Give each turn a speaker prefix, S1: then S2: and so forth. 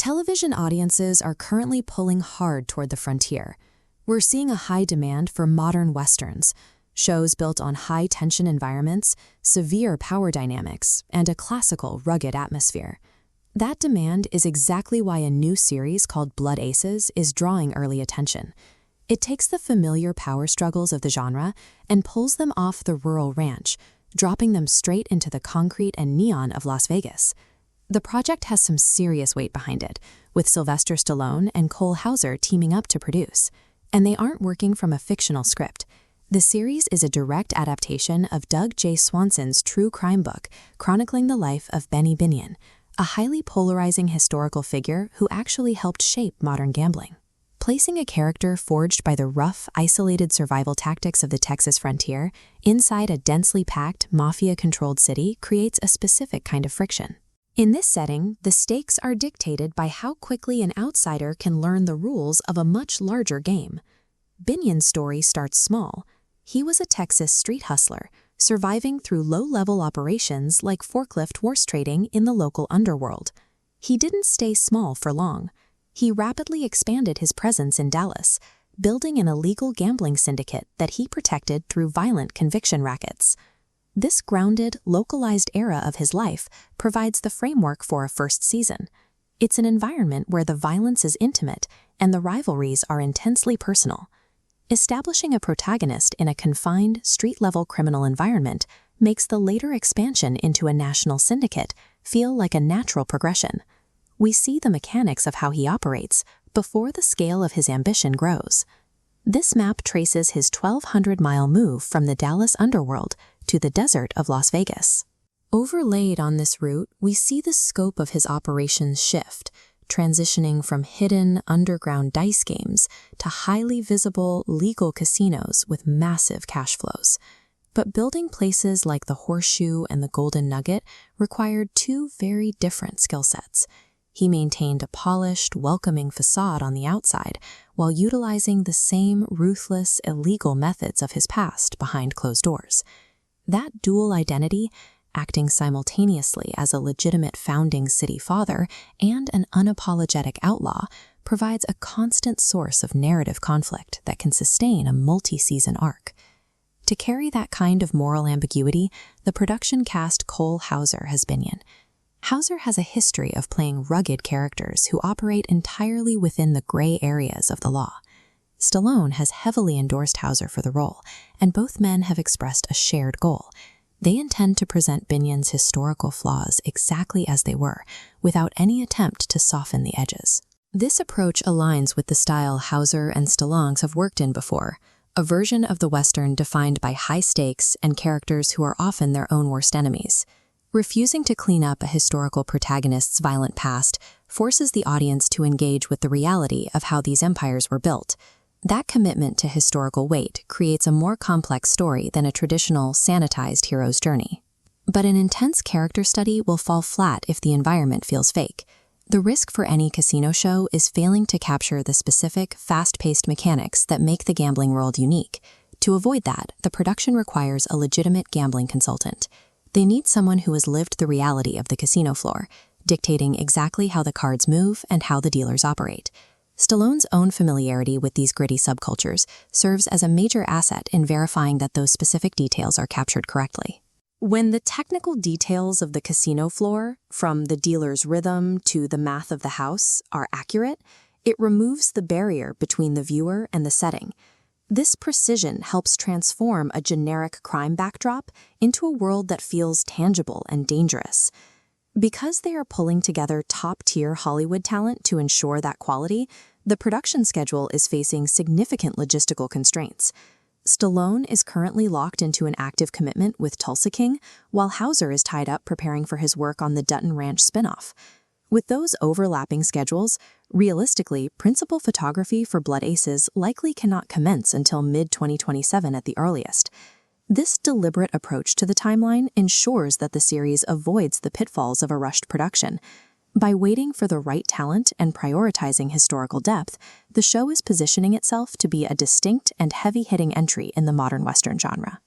S1: Television audiences are currently pulling hard toward the frontier. We're seeing a high demand for modern westerns, shows built on high-tension environments, severe power dynamics, and a classical, rugged atmosphere. That demand is exactly why a new series called Blood Aces is drawing early attention. It takes the familiar power struggles of the genre and pulls them off the rural ranch, dropping them straight into the concrete and neon of Las Vegas. The project has some serious weight behind it, with Sylvester Stallone and Cole Hauser teaming up to produce. And they aren't working from a fictional script. The series is a direct adaptation of Doug J. Swanson's true crime book, chronicling the life of Benny Binion, a highly polarizing historical figure who actually helped shape modern gambling. Placing a character forged by the rough, isolated survival tactics of the Texas frontier inside a densely packed, mafia-controlled city creates a specific kind of friction. In this setting, the stakes are dictated by how quickly an outsider can learn the rules of a much larger game. Binion's story starts small. He was a Texas street hustler, surviving through low-level operations like forklift horse trading in the local underworld. He didn't stay small for long. He rapidly expanded his presence in Dallas, building an illegal gambling syndicate that he protected through violent conviction rackets. This grounded, localized era of his life provides the framework for a first season. It's an environment where the violence is intimate and the rivalries are intensely personal. Establishing a protagonist in a confined, street-level criminal environment makes the later expansion into a national syndicate feel like a natural progression. We see the mechanics of how he operates before the scale of his ambition grows. This map traces his 1,200-mile move from the Dallas underworld to the desert of Las Vegas. Overlaid on this route, we see the scope of his operations shift, transitioning from hidden underground dice games to highly visible legal casinos with massive cash flows. But building places like the Horseshoe and the Golden Nugget required two very different skill sets. He maintained a polished, welcoming facade on the outside while utilizing the same ruthless, illegal methods of his past behind closed doors. That dual identity, acting simultaneously as a legitimate founding city father and an unapologetic outlaw, provides a constant source of narrative conflict that can sustain a multi-season arc. To carry that kind of moral ambiguity, the production cast Cole Hauser as Binion. Hauser has a history of playing rugged characters who operate entirely within the gray areas of the law. Stallone has heavily endorsed Hauser for the role, and both men have expressed a shared goal. They intend to present Binion's historical flaws exactly as they were, without any attempt to soften the edges. This approach aligns with the style Hauser and Stallone have worked in before, a version of the Western defined by high stakes and characters who are often their own worst enemies. Refusing to clean up a historical protagonist's violent past forces the audience to engage with the reality of how these empires were built. That commitment to historical weight creates a more complex story than a traditional, sanitized hero's journey. But an intense character study will fall flat if the environment feels fake. The risk for any casino show is failing to capture the specific, fast-paced mechanics that make the gambling world unique. To avoid that, the production requires a legitimate gambling consultant. They need someone who has lived the reality of the casino floor, dictating exactly how the cards move and how the dealers operate. Stallone's own familiarity with these gritty subcultures serves as a major asset in verifying that those specific details are captured correctly. When the technical details of the casino floor, from the dealer's rhythm to the math of the house, are accurate, it removes the barrier between the viewer and the setting. This precision helps transform a generic crime backdrop into a world that feels tangible and dangerous. Because they are pulling together top-tier Hollywood talent to ensure that quality, the production schedule is facing significant logistical constraints. Stallone is currently locked into an active commitment with Tulsa King, while Hauser is tied up preparing for his work on the Dutton Ranch spinoff. With those overlapping schedules, realistically, principal photography for Blood Aces likely cannot commence until mid-2027 at the earliest. This deliberate approach to the timeline ensures that the series avoids the pitfalls of a rushed production. By waiting for the right talent and prioritizing historical depth, the show is positioning itself to be a distinct and heavy-hitting entry in the modern Western genre.